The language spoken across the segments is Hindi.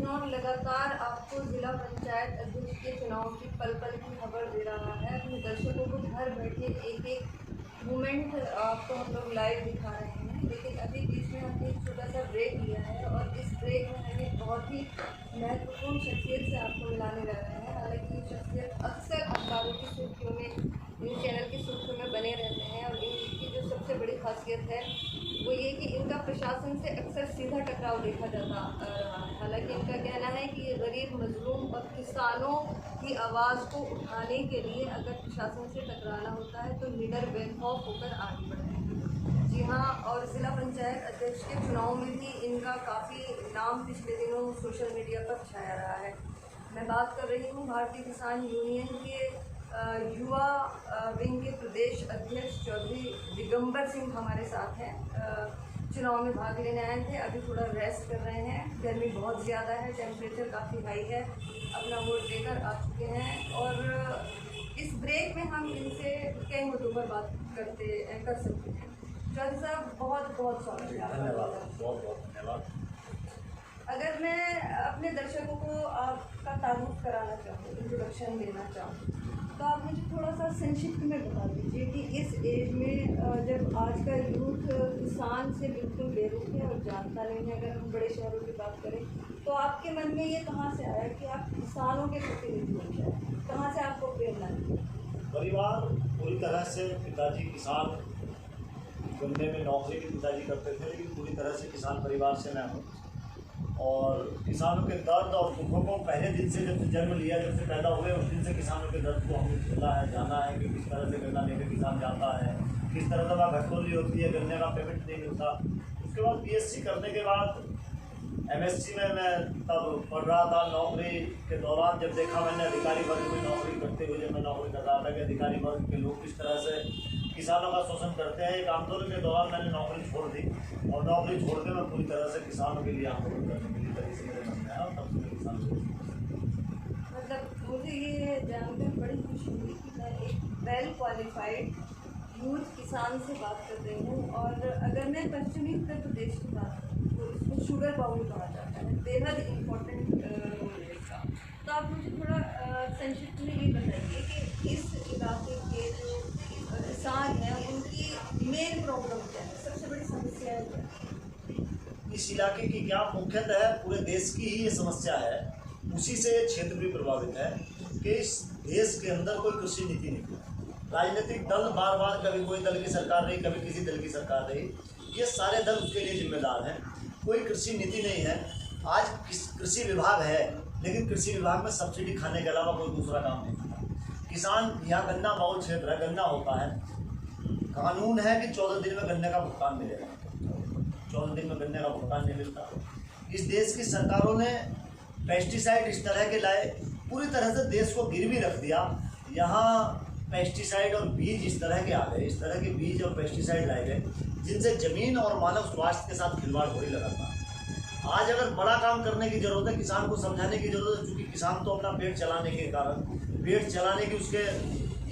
चुनाव लगातार आपको जिला पंचायत अध्यक्ष के चुनाव की पल पल की खबर दे रहा है। अपने दर्शकों को घर बैठे एक एक मोमेंट आपको हम लोग लाइव दिखा रहे हैं, लेकिन अभी बीच में हमने एक छोटा सा ब्रेक लिया है और इस ब्रेक में हम एक बहुत ही महत्वपूर्ण शख्सियत से आपको मिलाने जा रहे हैं। हालांकि ये शख्सियत अक्सर अखबारों की सुर्खियों में, न्यूज़ चैनल की सुर्खियों में बने रहते हैं और इनकी जो सबसे बड़ी खासियत है वो ये कि इनका प्रशासन से अक्सर सीधा टकराव देखा जाता रहा है। हालांकि इनका कहना है कि ये गरीब, मजलूम और किसानों की आवाज़ को उठाने के लिए अगर प्रशासन से टकराना होता है तो निडर बेखौफ होकर आगे बढ़ते हैं। जी हाँ, और ज़िला पंचायत अध्यक्ष के चुनाव में भी इनका काफ़ी नाम पिछले दिनों सोशल मीडिया पर छाया रहा है। मैं बात कर रही हूँ भारतीय किसान यूनियन के युवा विंग के प्रदेश अध्यक्ष चौधरी दिगंबर सिंह हमारे साथ हैं। चुनाव में भाग लेने आए थे, अभी थोड़ा रेस्ट कर रहे हैं। गर्मी बहुत ज़्यादा है, टेम्परेचर काफ़ी हाई है, अपना वोट देकर आ चुके हैं और इस ब्रेक में हम इनसे कई मुद्दों पर बात कर सकते हैं। चौधरी साहब, बहुत बहुत स्वागत है आपका। बहुत बहुत धन्यवाद। अगर मैं अपने दर्शकों को आपका तारुफ कराना चाहूँ, इंट्रोडक्शन देना चाहूँ, तो आप मुझे थोड़ा सा संक्षिप्त में बता दीजिए कि इस एज में जब आज का यूथ किसान से बिल्कुल बेरुख है और जानता नहीं है, अगर हम बड़े शहरों की बात करें, तो आपके मन में ये कहाँ से आया कि आप किसानों के प्रतिनिधि बन जाए? कहाँ से आपको प्रेरणा मिली? परिवार पूरी तरह से, पिताजी किसान, गन्ने में नौकरी भी पिताजी करते थे, लेकिन पूरी तरह से किसान परिवार से मैं हूँ और किसानों के दर्द और दुखों को पहले दिन से, जब से जन्म लिया, जब से पैदा हुए, उस दिन से किसानों के दर्द को हमें झेला है, जाना है कि किस तरह से गन्ना लेकर किसान जाता है, किस तरह से वह घटोली होती है, गन्ने का पेमेंट नहीं मिलता। उसके बाद बीएससी करने के बाद एमएससी में मैं तब पढ़ रहा था। नौकरी के दौरान जब देखा मैंने अधिकारी वर्ग में नौकरी करते हुए, जब मैं नौकरी कर रहा था कि अधिकारी वर्ग के लोग किस तरह से किसानों का शोषण करते हैं, एक आंदोलन के दौरान मैंने नौकरी छोड़ दी और नौकरी छोड़ के मैं पूरी तरह से किसानों के लिए आंदोलन करने के लिए तरीके से मेरे मन में आया और तब से मैं किसान को। मतलब मुझे ये जानकर बड़ी खुशी हुई कि मैं एक वेल क्वालिफाइड यूथ किसान से बात कर रही हूँ। और अगर मैं पश्चिमी उत्तर प्रदेश की बात करूँ तो इसको शुगर बाउल कहा जाता है, बेहद इम्पोर्टेंट रोल है इसका। तो आप मुझे थोड़ा संक्षिप्त में ये बताइए कि इस इलाके के जो किसान हैं उनकी मेन प्रॉब्लम क्या है, सबसे बड़ी समस्या है क्या? इस इलाके की क्या मुख्यतः पूरे देश की ही ये समस्या है, उसी से क्षेत्र भी प्रभावित है कि इस देश के अंदर कोई कृषि नीति नहीं है। राजनीतिक दल बार बार, कभी कोई दल की सरकार रही, कभी किसी दल की सरकार रही, ये सारे दल उसके लिए जिम्मेदार हैं। कोई कृषि नीति नहीं है। आज कृषि विभाग है, लेकिन कृषि विभाग में सब्सिडी खाने के अलावा कोई दूसरा काम नहीं होता। किसान, यहाँ गन्ना बहुल क्षेत्र है, गन्ना होता है, कानून है कि 14 दिन में गन्ने का भुगतान मिलेगा, 14 दिन में गन्ने का भुगतान नहीं मिलता। इस देश की सरकारों ने पेस्टिसाइड इस तरह के लाए, पूरी तरह से देश को गिरवी रख दिया। यहाँ पेस्टिसाइड और बीज इस तरह के आ गए, इस तरह के बीज और पेस्टिसाइड लाए गए जिनसे जमीन और मानव स्वास्थ्य के साथ खिलवाड़ हो ही लगातार। आज अगर बड़ा काम करने की जरूरत है, किसान को समझाने की जरूरत है, क्योंकि किसान तो अपना पेट चलाने के कारण, पेट चलाने की उसके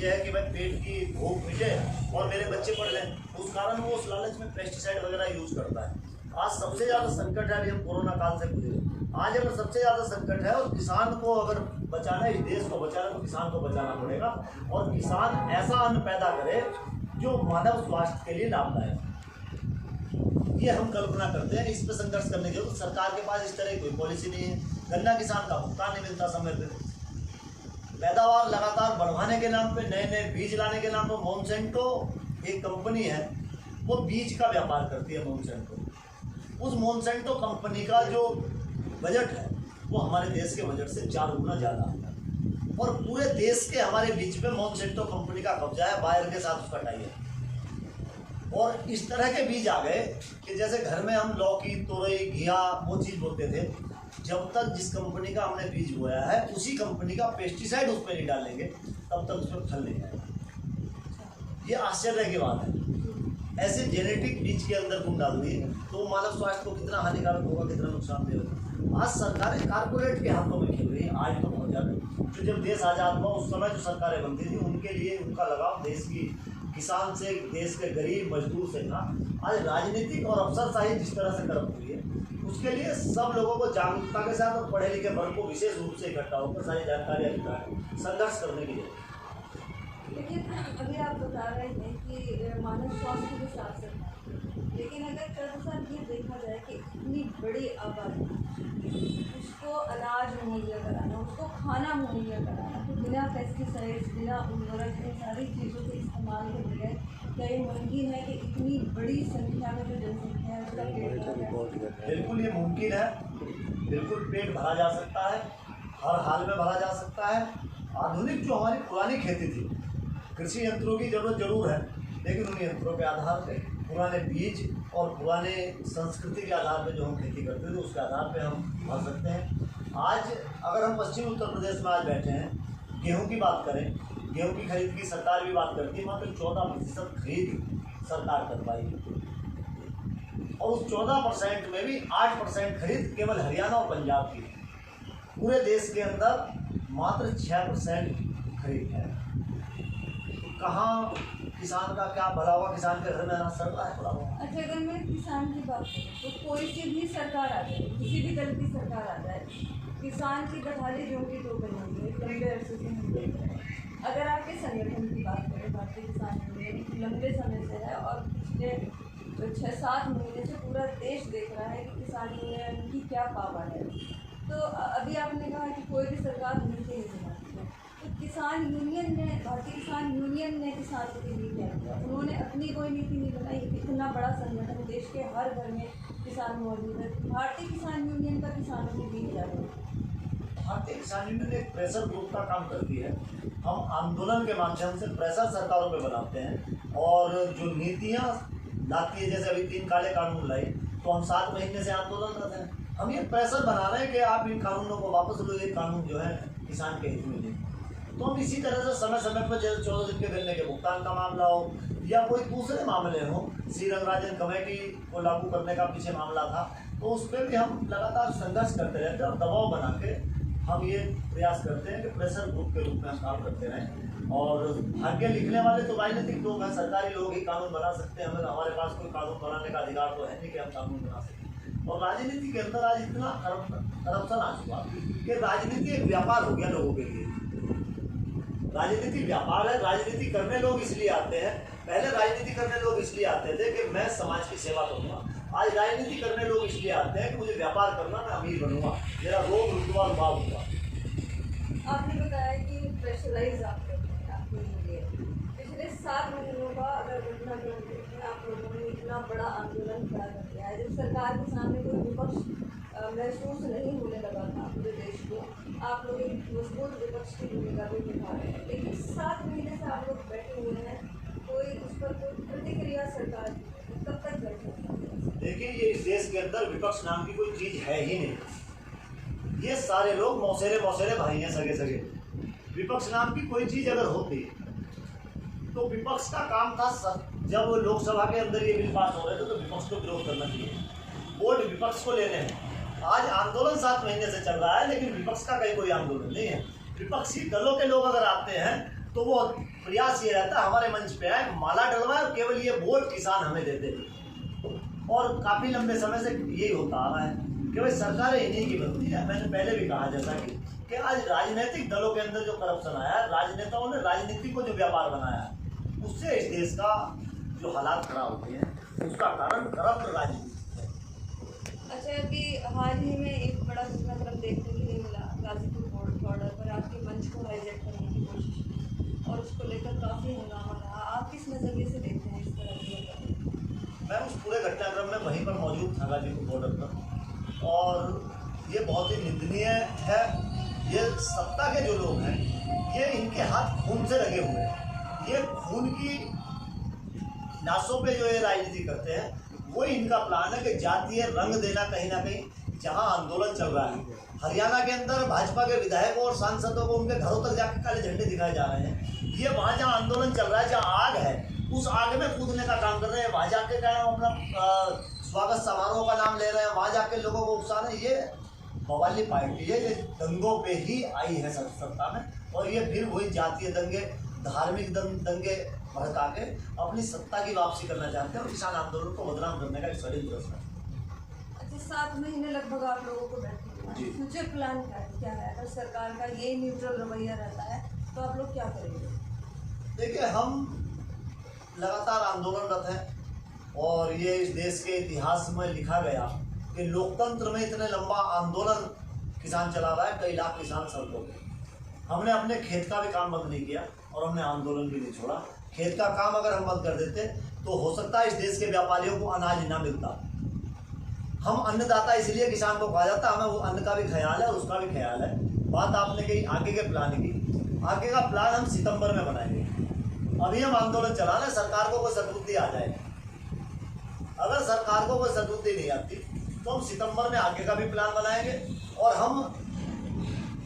ये है कि भाई पेट की भूख मिटे और मेरे बच्चे पढ़ लें, उस कारण वो उस लालच में पेस्टिसाइड वगैरह यूज करता है। आज सबसे ज़्यादा संकट है, अभी हम कोरोना काल से गुजरे, आज अगर सबसे ज़्यादा संकट है और किसान को अगर बचाना है, इस देश को बचाना है, तो किसान को बचाना पड़ेगा और किसान ऐसा अन्न पैदा करे जो मानव स्वास्थ्य के लिए लाभदायक है। ये हम कल्पना करते हैं, इस पर संघर्ष करने के लिए सरकार के पास इस तरह की कोई पॉलिसी नहीं है। गन्ना किसान का भुगतान नहीं मिलता समय पर, पैदावार लगातार बढ़वाने के नाम पे, नए नए बीज लाने के नाम पर मोनसेंटो एक कंपनी है, वो बीज का व्यापार करती है। मोनसेंटो, उस मोनसेंटो कंपनी का जो बजट है वो हमारे देश के बजट से 4 गुना ज़्यादा है और पूरे देश के हमारे बीच में मोनसेंटो कंपनी का कब्जा है, बायर के साथ उसका टाई है। और इस तरह के बीज आ गए कि जैसे घर में हम लौकी, तोरई, घिया वो चीज़ बोते थे, जब तक जिस कंपनी का हमने बीज बोया है उसी कंपनी का पेस्टिसाइड उस पर नहीं डालेंगे तब तक उसमें फल नहीं आएगा। ये आश्चर्य की बात है। ऐसे जेनेटिक बीज के अंदर तुम डाल दिए तो मानव स्वास्थ्य को कितना हानिकारक होगा, कितना नुकसानदेह होगा। आज सरकारें कारपोरेट के हाथों में खेल रही हैं, आज तो बहुत ज़्यादा। तो जब देश आज़ाद हुआ उस समय जो सरकारें बनती थी उनके लिए उनका लगाव देश की किसान से, देश के गरीब मजदूर से ना, आज राजनीतिक और अफसरशाही जिस तरह से करप्ट हुई है, उसके लिए सब लोगों को जागरूकता के साथ और पढ़े लिखे वर्ग को विशेष रूप से इकट्ठा होकर सारी जानकारी अधिकार संघर्ष करने की जरूरत है। लेकिन अभी आप बता रहे हैं कि मानव स्वास्थ्य के साथ साथ, लेकिन अगर तदनुसार ये देखा जाए कि इतनी बड़ी आबादी, उसको अनाज मुहैया कराना, उसको खाना मुहैया कराना, तो बिना पेस्टिसाइड्स, बिना उर्वरक, इन सारी चीज़ों के इस्तेमाल के बगैर क्या ये मुमकिन है कि इतनी बड़ी संख्या में जो जनसंख्या है उसका पेट भरा जाए? बिल्कुल ये मुमकिन है, बिल्कुल पेट भरा जा सकता है, हर हाल में भरा जा सकता है। आधुनिक जो हमारी पुरानी खेती थी, कृषि यंत्रों की जरूरत जरूर है, लेकिन उन यंत्रों के आधार पर, पुराने बीज और पुराने संस्कृति के आधार पर जो हम खेती करते थे, उसके आधार पर हम भर सकते हैं। आज अगर हम पश्चिमी उत्तर प्रदेश में आज बैठे हैं, गेहूं की बात करें, गेहूं की खरीद की सरकार भी बात करती है, मात्र 14% खरीद सरकार कर पाई, और उस 14% में भी 8% खरीद केवल हरियाणा और पंजाब की। पूरे देश के अंदर मात्र 6% खरीद है। तो कहाँ किसान का क्या भला हुआ? किसान के घर में अनाज सड़ रहा है, भला हुआ। अच्छा, अगर मैं किसान की बात करूँ तो कोई सी भी सरकार आ जाए, किसी भी दल की सरकार आ जाए, किसान की बदहाली जो की तो बनी है, लंबे अरसे से हम देख रहे हैं। अगर आपके संगठन की बात करें, भारतीय किसान यूनियन लंबे समय से है और पिछले 6-7 महीने से पूरा देश देख रहा है कि किसान यूनियन की क्या पावर है। तो अभी आपने कहा कि कोई भी सरकार नीति नहीं बनाती है, तो किसान यूनियन ने, भारतीय किसान यूनियन ने किसानों के लिए क्या किया? उन्होंने अपनी कोई नीति नहीं बनाई। इतना बड़ा संगठन, देश के हर घर में किसान मौजूद है, भारतीय किसान यूनियन का किसानों के लिए क्या है? भारतीय किसान यूनियन एक प्रेशर ग्रुप का काम करती है। हम आंदोलन के माध्यम से प्रेशर सरकारों पे बनाते हैं, और जो नीतियाँ लाती है, जैसे अभी 3 काले कानून लाई, तो हम 7 महीने से आंदोलन करते हैं। हम ये प्रेशर बना रहे हैं कि आप इन कानूनों को वापस लो, ये कानून जो है किसान के हित में नहीं। तो हम इसी तरह से समय समय पर, जैसे 14 दिन के गन्ने के भुगतान का मामला हो या कोई दूसरे मामले हो, श्री रंगराजन कमेटी को लागू करने का पीछे मामला था, तो उस पर भी हम लगातार संघर्ष करते रहते हैं और दबाव बना के हम ये प्रयास करते हैं कि प्रेशर ग्रुप के रूप में हम काम करते रहें। और भाग्य लिखने वाले तो राजनीतिक लोग हैं, सरकारी लोग ही कानून बना सकते हैं। हमें, हमारे पास कोई कानून बनाने का अधिकार तो है नहीं कि हम कानून बना सकें। और राजनीति के अंदर आज इतना करप्शन आ चुका कि राजनीति एक व्यापार हो गया लोगों के लिए। राजनीति व्यापार है। राजनीति करने लोग इसलिए आते हैं, पहले राजनीति करने लोग इसलिए आते थे कि मैं समाज की सेवा करूँगा। आज राजनीति करने लोग इसलिए आते हैं कि मुझे व्यापार करना, मैं अमीर बनूंगा, मेरा रोग रुतबा रुबाब होगा। आपने बताया कि प्रेशराइज आप करते हैं आपके लिए। पिछले 7 महीनों का अगर घटनाक्रम देखें, आप लोगों ने इतना बड़ा आंदोलन खड़ा कर दिया है। जब सरकार के सामने कोई विपक्ष महसूस नहीं होने लगा था पूरे देश को, आप लोग एक मजबूत विपक्ष की भूमिका भी निभा रहे हैं। लेकिन 7 महीने से आप लोग बैठे हुए हैं, कोई उस पर कोई प्रतिक्रिया सरकार की, कब तक बैठे? देखिए, ये इस देश के अंदर विपक्ष नाम की कोई चीज है ही नहीं। ये सारे लोग मौसेरे भाई हैं, सगे सगे। विपक्ष नाम की कोई चीज अगर होती तो विपक्ष का काम था, जब लोकसभा के अंदर ये बिल पास हो रहे थे तो विपक्ष को विरोध करना चाहिए, वोट विपक्ष को लेने हैं। आज आंदोलन 7 महीने से चल रहा है, लेकिन विपक्ष का कहीं कोई आंदोलन नहीं है। विपक्षी दलों के लोग अगर आते हैं तो वो प्रयास ये रहता है हमारे मंच पे आए, माला डलवाए और केवल ये वोट किसान हमें दे दे। और काफ़ी लंबे समय से यही होता आ रहा है कि भाई सरकारें इन्हीं की बनती है। मैंने पहले भी कहा जैसा कि आज राजनीतिक दलों के अंदर जो करप्शन आया है, राजनेताओं ने राजनीति को जो व्यापार बनाया है, उससे इस देश का जो हालात खराब होते हैं, उसका कारण करप्ट राजनीति है। अच्छा, अभी हाल ही में एक बड़ा घटनाक्रम देखने के लिए मिला, गाजीपुर बॉर्डर पर आपके मंच को हाईजैक करने की कोशिश की और उसको लेकर काफ़ी हंगामा रहा। आप किस नज़रिए से देखते हैं इस तरह की? मैं उस पूरे घटनाक्रम में वहीं पर मौजूद था, गाजीपुर बॉर्डर पर, और ये बहुत ही निंदनीय है। ये सत्ता के जो लोग हैं, ये इनके हाथ खून से लगे हुए हैं। ये खून की लाशों पे जो ये राजनीति करते हैं, वही इनका प्लान है कि जातीय रंग देना कहीं ना कहीं। जहां आंदोलन चल रहा है, हरियाणा के अंदर भाजपा के विधायकों और सांसदों को उनके घरों तक जाकर काले झंडे दिखाए जा रहे हैं। ये वहाँ जहाँ आंदोलन चल रहा है, जहाँ आग है, उस आग में कूदने का काम कर रहे हैं। वहाँ जाके क्या है, अपना स्वागत समारोह का नाम ले रहे हैं, वहाँ जाके लोगों को उकसा रहे हैं। ये बवाली पार्टी है, ये दंगों पे ही आई है सत्ता में, और ये फिर वही जातीय दंगे, धार्मिक दंगे भड़का के अपनी सत्ता की वापसी करना चाहते हैं और किसान आंदोलन को बदनाम करने का एक षड्यंत्र रचना है। अच्छा, 7 महीने लगभग आप लोगों को बैठे हुए हैं, फ्यूचर प्लान क्या है? अगर सरकार का ये न्यूट्रल रवैया रहता है तो आप लोग क्या करेंगे? देखिए, हम लगातार आंदोलनरत हैं और ये इस देश के इतिहास में लिखा गया कि लोकतंत्र में इतने लंबा आंदोलन किसान चला रहा है, कई लाख किसान सड़कों पे। हमने अपने खेत का भी काम बंद नहीं किया और हमने आंदोलन भी नहीं छोड़ा। खेत का काम अगर हम बंद कर देते तो हो सकता है इस देश के व्यापारियों को अनाज ना मिलता। हम अन्नदाता इसलिए किसान को कहा जाता, हमें वो अन्न का भी ख्याल है और उसका भी ख्याल है। बात आपने कही आगे के प्लान की, आगे का प्लान हम सितंबर में बनाएंगे। अभी हम आंदोलन चला रहे, सरकार को कोई सद्बुद्धि आ जाए। अगर सरकार को कोई सद्बुद्धि नहीं आती तो हम सितंबर में आगे का भी प्लान बनाएंगे और हम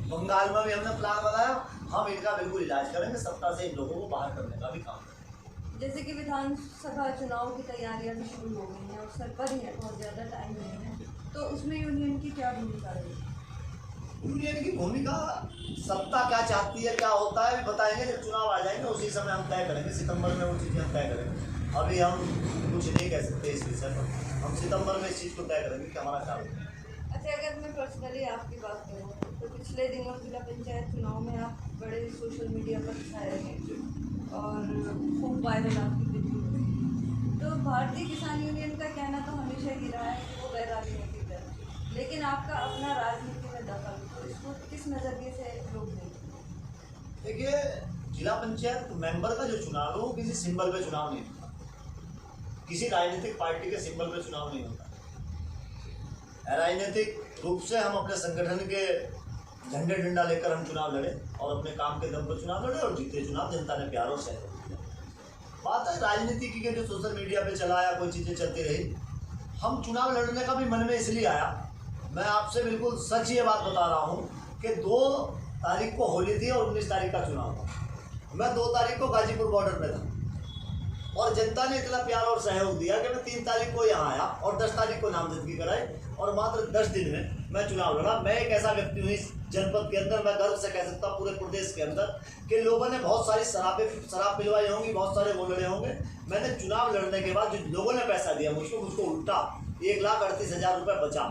बंगाल में भी हमने प्लान बनाया, हम इनका बिल्कुल इलाज करेंगे, सत्ता से इन लोगों को बाहर करने का भी काम करेंगे। जैसे कि विधानसभा चुनाव की तैयारियां भी शुरू हो गई हैं और सर पर ही है, बहुत ज़्यादा टाइम नहीं है, तो उसमें यूनियन की क्या भूमिका रहेगी? यूनियन की भूमिका, सत्ता क्या चाहती है, क्या होता है, बताएंगे। जब चुनाव आ जाएंगे उसी समय हम तय करेंगे, सितंबर में वो चीज़ें हम तय करेंगे। अभी हम कुछ नहीं कह सकते इस विषय पर, हम सितंबर में इस चीज़ को तय करेंगे कि हमारा क्या होगा। अच्छा, अगर मैं पर्सनली आपकी बात करूँ तो पिछले दिनों जिला पंचायत चुनाव में आप बड़े सोशल मीडिया पर छाए रहे और खूब वायरल आपकी वीडियो हुई। तो भारतीय किसान यूनियन का कहना तो हमेशा ही रहा है कि वो गैर राजनीतिक दल, लेकिन आपका अपना राजनीति में दखल, तो इसको किस नज़रिए से लोग देखें? देखिए, जिला पंचायत मेंबर का जो चुनाव है वो किसी सिंबल पे चुनाव नहीं होता, किसी राजनीतिक पार्टी के सिंबल पे चुनाव नहीं होता। राजनीतिक रूप से हम अपने संगठन के झंडे डंडा लेकर हम चुनाव लड़े और अपने काम के दम पर चुनाव लड़े और जीते चुनाव, जनता ने प्यार और सहयोग दिया। बात है राजनीति की, जो सोशल मीडिया पे चला या कोई चीज़ें चलती रही, हम चुनाव लड़ने का भी मन में इसलिए आया। मैं आपसे बिल्कुल सच ये बात बता रहा हूँ कि 2 तारीख को होली थी और 19 तारीख का चुनाव था। मैं 2 तारीख को गाजीपुर बॉर्डर पे था और जनता ने इतना प्यार और सहयोग दिया कि मैं 3 तारीख को यहाँ आया और 10 तारीख को नामजदगी कराई और मात्र 10 दिन में मैं चुनाव लड़ा। मैं एक ऐसा व्यक्ति हूँ इस जनपद के अंदर, मैं गर्व से कह सकता हूँ पूरे प्रदेश के अंदर, कि लोगों ने बहुत सारी शराब पिलवाई होंगी, बहुत सारे वो लड़े होंगे। मैंने चुनाव लड़ने के बाद जो लोगों ने पैसा दिया मुझको उल्टा 1,38,000 रुपये बचा।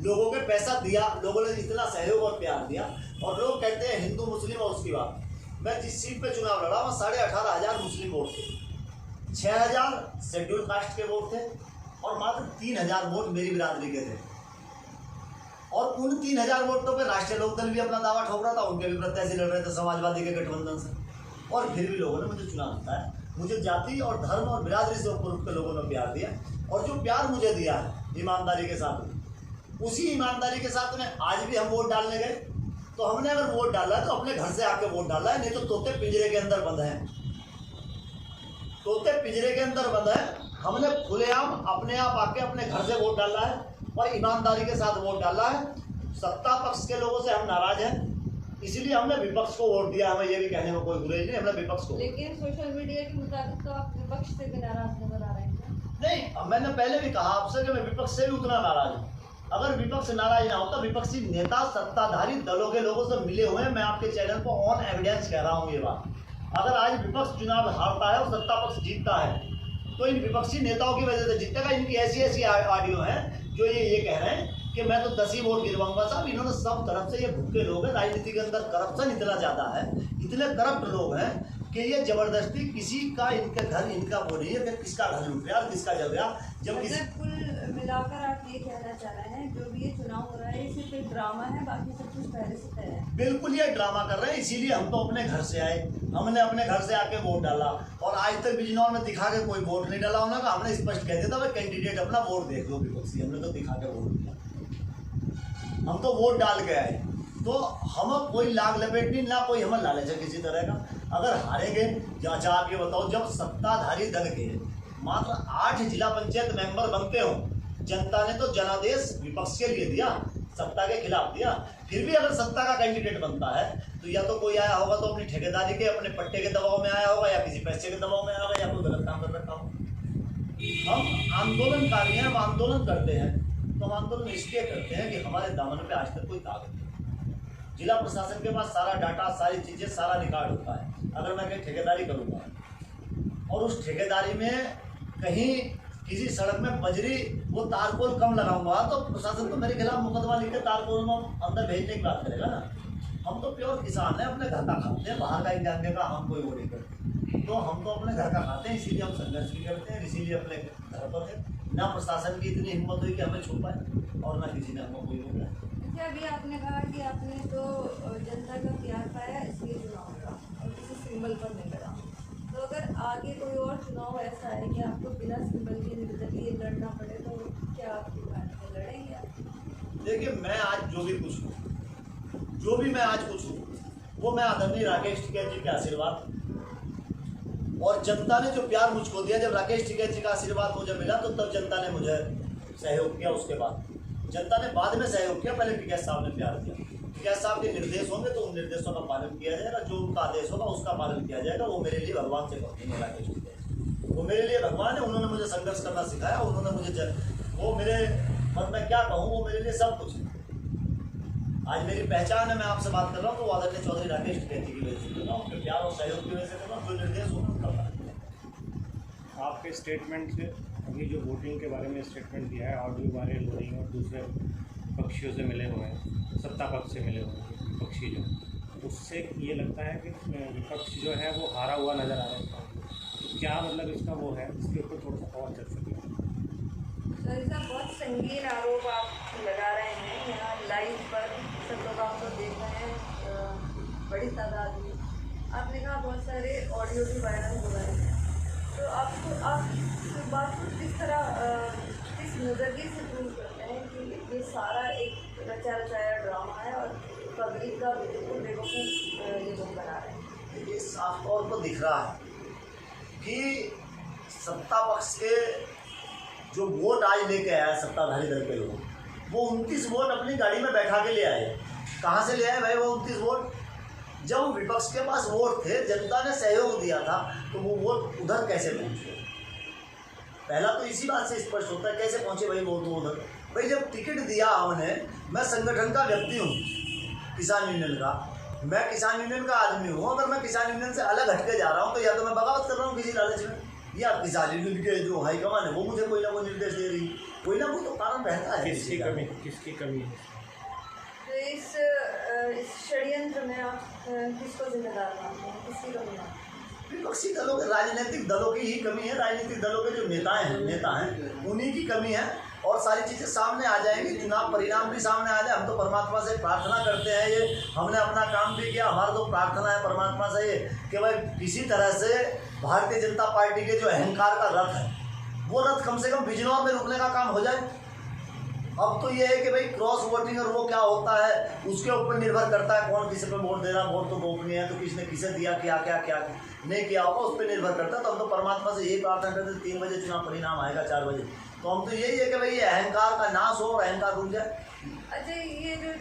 लोगों के पैसा दिया, लोगों ने इतना सहयोग और प्यार दिया। और लोग कहते हैं हिंदू मुस्लिम और उसकी बात, मैं जिस सीट पे चुनाव लड़ा वहाँ 18,500 मुस्लिम वोट थे, 6,000 शेड्यूल कास्ट के वोट थे और मात्र 3,000 वोट मेरी बिरादरी के थे। और उन 3,000 वोटों पे राष्ट्रीय लोकदल भी अपना दावा ठोक रहा था, उनके भी प्रत्याशी लड़ रहे थे समाजवादी के गठबंधन से, और फिर भी लोगों ने मुझे चुनाव जिताया। मुझे जाति और धर्म और बिरादरी से ऊपर उठ के लोगों ने प्यार दिया और जो प्यार मुझे दिया है ईमानदारी के साथ, उसी ईमानदारी के साथ में आज भी हम वोट डालने गए तो हमने अगर वोट डाला है तो अपने घर से आके वोट डाला है, नहीं तो तोते पिंजरे के अंदर बंद हैं, तोते पिंजरे के अंदर बंद है। हमने खुलेआम अपने आप आके अपने घर से वोट डाला है और ईमानदारी के साथ वोट डाला है। सत्ता पक्ष के लोगों से हम नाराज हैं, इसीलिए हमने विपक्ष को वोट दिया। हमें ये भी कहने में कोई गुरेज नहीं, हमने विपक्ष को। लेकिन सोशल मीडिया के मुताबिक तो आप विपक्ष से भी नाराज नजर आ रहे हैं। नहीं, मैंने पहले भी कहा आपसे कि मैं विपक्ष से भी उतना नाराज हूँ। अगर विपक्ष नाराज ना होता, विपक्षी नेता सत्ताधारी दलों के लोगों से मिले हुए हैं, मैं आपके चैनल पर ऑन एविडेंस कह रहा हूँ ये बात। अगर आज विपक्ष चुनाव हारता है और सत्ता पक्ष जीतता है तो इन विपक्षी नेताओं की वजह से जीतेगा। इनकी ऐसी ऑडियो हैं जो ये कह रहे हैं कि मैं तो 10 ही वोट गिरवाऊंगा। साहब, इन्होंने सब तरफ से, ये भूखे लोग हैं, राजनीति के अंदर करप्शन इतना ज़्यादा है, इतने करप्ट लोग हैं कि ये जबरदस्ती किसी का, इनके घर इनका वो नहीं है कि किसका घर लूट रहा किसका जल रहा। जब किसी कुल मिलाकर आप ये कहना चाह रहे हैं जो भी ये चुनाव हो रहा है ये सिर्फ एक ड्रामा है, बाकी सब कुछ पहले से तय है? बिल्कुल, ये ड्रामा कर रहे हैं, इसीलिए हम तो अपने घर से आए, हमने अपने घर से आके वोट डाला और आज तक बिजनौर में दिखा के कोई वोट नहीं डाला उन्होंने। हमने स्पष्ट कह दिया था, भाई कैंडिडेट अपना वोट देख लो विपक्षी, हमने तो दिखा के वोट दिया, हम तो वोट डाल के आए। तो हम कोई लाग लपेट नहीं, ना कोई हमें लालच है किसी तरह का। अगर हारेंगे, अच्छा आप ये बताओ, जब सत्ताधारी दल के मात्र 8 जिला पंचायत मेंबर बनते हो, जनता ने तो जनादेश विपक्ष के लिए दिया, सत्ता के खिलाफ दिया। फिर भी अगर सत्ता का कैंडिडेट बनता है तो या तो कोई आया होगा तो अपनी ठेकेदारी के, अपने पट्टे के दबाव में आया होगा, या किसी पैसे के दबाव में आया होगा, या कोई गलत काम कर रखा हो। हम आंदोलनकारी हैं, हम आंदोलन करते हैं, तो हम आंदोलन इसलिए करते हैं कि हमारे दामन पे आज तक कोई ताकत नहीं। जिला प्रशासन के पास सारा डाटा, सारी चीज़ें, सारा रिकॉर्ड होता है। अगर मैं कहीं ठेकेदारी करूँगा और उस ठेकेदारी में कहीं किसी सड़क में बजरी वो तारकोल कम लगा हुआ तो प्रशासन तो मेरे खिलाफ मुकदमा लिख के तारकोल में अंदर भेजने की बात करेगा ना। हम तो प्योर किसान हैं, अपने घर का खाते हैं, बाहर का इंजाम का हम कोई वो नहीं करते। तो हम तो अपने घर का खाते हैं, इसीलिए हम संघर्ष भी करते हैं, इसीलिए अपने घर पर है। ना प्रशासन की इतनी हिम्मत हुई कि हमें छुपाए और ना किसी ने हमें कोई रोका। अच्छा, अभी आपने कहा कि आपने तो जनता का प्यार पाया इसलिए चुनाव लड़ा और किसी सिंबल पर नहीं लड़ा। तो अगर आगे कोई और चुनाव ऐसा है कि आपको बिना सिंबल के निर्दलीय लड़ना पड़े तो क्या आपकी बात है, लड़ेंगे आप? देखिए, मैं आज जो भी कुछ हूँ, जो भी मैं आज कुछ हूँ, वो मैं आदरणीय राकेश टिकैत जी के आशीर्वाद और जनता ने जो प्यार मुझको दिया, जब राकेश टिकैत जी का आशीर्वाद मुझे मिला तो तब जनता ने मुझे सहयोग किया। उसके बाद जनता ने बाद में सहयोग किया, पहले टिकैत साहब ने प्यार दिया। टिकैत साहब के निर्देश होंगे तो उन निर्देशों का पालन किया जाएगा, जो उनका आदेश होगा उसका पालन किया जाएगा। वो मेरे लिए भगवान से कहते हैं राकेश टिकैत, वो मेरे लिए भगवान है। उन्होंने मुझे संघर्ष करना सिखाया, उन्होंने मुझे वो मेरे मन में क्या कहूँ, वो मेरे लिए सब कुछ है। आज मेरी पहचान है, मैं आपसे बात कर रहा हूँ तो आदरणीय चौधरी राकेश टिकैत की वजह से कर रहा हूँ, उनके प्यार और सहयोग की वजह से कर रहा हूँ। जो निर्देश होगा उनका पालन। आपके स्टेटमेंट से अभी जो वोटिंग के बारे में स्टेटमेंट दिया है, ऑडियो वायरल हो रही है और दूसरे पक्षियों से मिले हुए हैं, सत्ता पक्ष से मिले हुए हैं पक्षी जो, उससे ये लगता है कि विपक्ष जो है वो हारा हुआ नज़र आ रहा है। तो क्या मतलब इसका वो है, इसके ऊपर थोड़ा सा और चर्चा करें। सर, इसका बहुत संगीन आरोप आप लगा रहे हैं। यहाँ लाइव पर सब लोग आपको देख रहे हैं, बड़ी तादाद में। आपने कहा बहुत सारे ऑडियो भी वायरल हो रहे हैं, तो आपको आप इस बात को किस तरह किस नज़रिए से प्रूव करते हैं कि ये सारा एक रचा रचाया ड्रामा है और पब्लिक का बिल्कुल बेवकूफ़ ये लोग बना रहे हैं? ये साफ तौर पर दिख रहा है कि सत्ता पक्ष के जो वोट आज लेके आया सत्ताधारी दल के लोग, वो 29 वोट अपनी गाड़ी में बैठा के ले आए। कहाँ से ले आए भाई वो 29 वोट? जब विपक्ष के पास वोट थे, जनता ने सहयोग दिया था, तो वो वोट उधर कैसे पहुँचे? पहला तो इसी बात से स्पष्ट होता है कैसे पहुँचे भाई वोट वो उधर। भाई जब टिकट दिया उन्हें, मैं संगठन का व्यक्ति हूँ, किसान यूनियन का, मैं किसान यूनियन का आदमी हूँ। अगर मैं किसान यूनियन से अलग हटके जा रहा हूँ तो या तो मैं बगावत कर रहा हूँ किसी लालच में, या किसान यूनियन के जो हाईकमान है वो मुझे कोई ना कोई निर्देश दे रही, कोई ना कोई तो कारण रहता है। किसकी कमी है? तो इस षड्यंत्र में आप किसको जिम्मेदार मानते हैं, किसकी कमी है? विपक्षी दलों के, राजनीतिक दलों की ही कमी है। राजनीतिक दलों के जो नेता हैं उन्हीं की कमी है और सारी चीज़ें सामने आ जाएंगी, चुनाव परिणाम भी सामने आ जाए। हम तो परमात्मा से प्रार्थना करते हैं, ये हमने अपना काम भी किया, हमारा तो प्रार्थना है परमात्मा से ये कि भाई किसी तरह से भारतीय जनता पार्टी के जो अहंकार का रथ है वो रथ कम से कम बिजनौर में रुकने का काम हो जाए। अब तो ये है कि भाई क्रॉस वोटिंग और वो क्या होता है उसके ऊपर निर्भर करता है कौन किसी पे वोट दे रहा है। वोट तो गोपनीय है, तो किसने किसे दिया, क्या क्या क्या नहीं किया होगा उस पर निर्भर करता है। तो हम तो परमात्मा से यही प्रार्थना करते हैं 3 बजे चुनाव परिणाम आएगा, 4 बजे, तो हम तो यही है कि भाई ये अहंकार का नाश हो और अहंकार रुक जाए। अच्छा, ये जो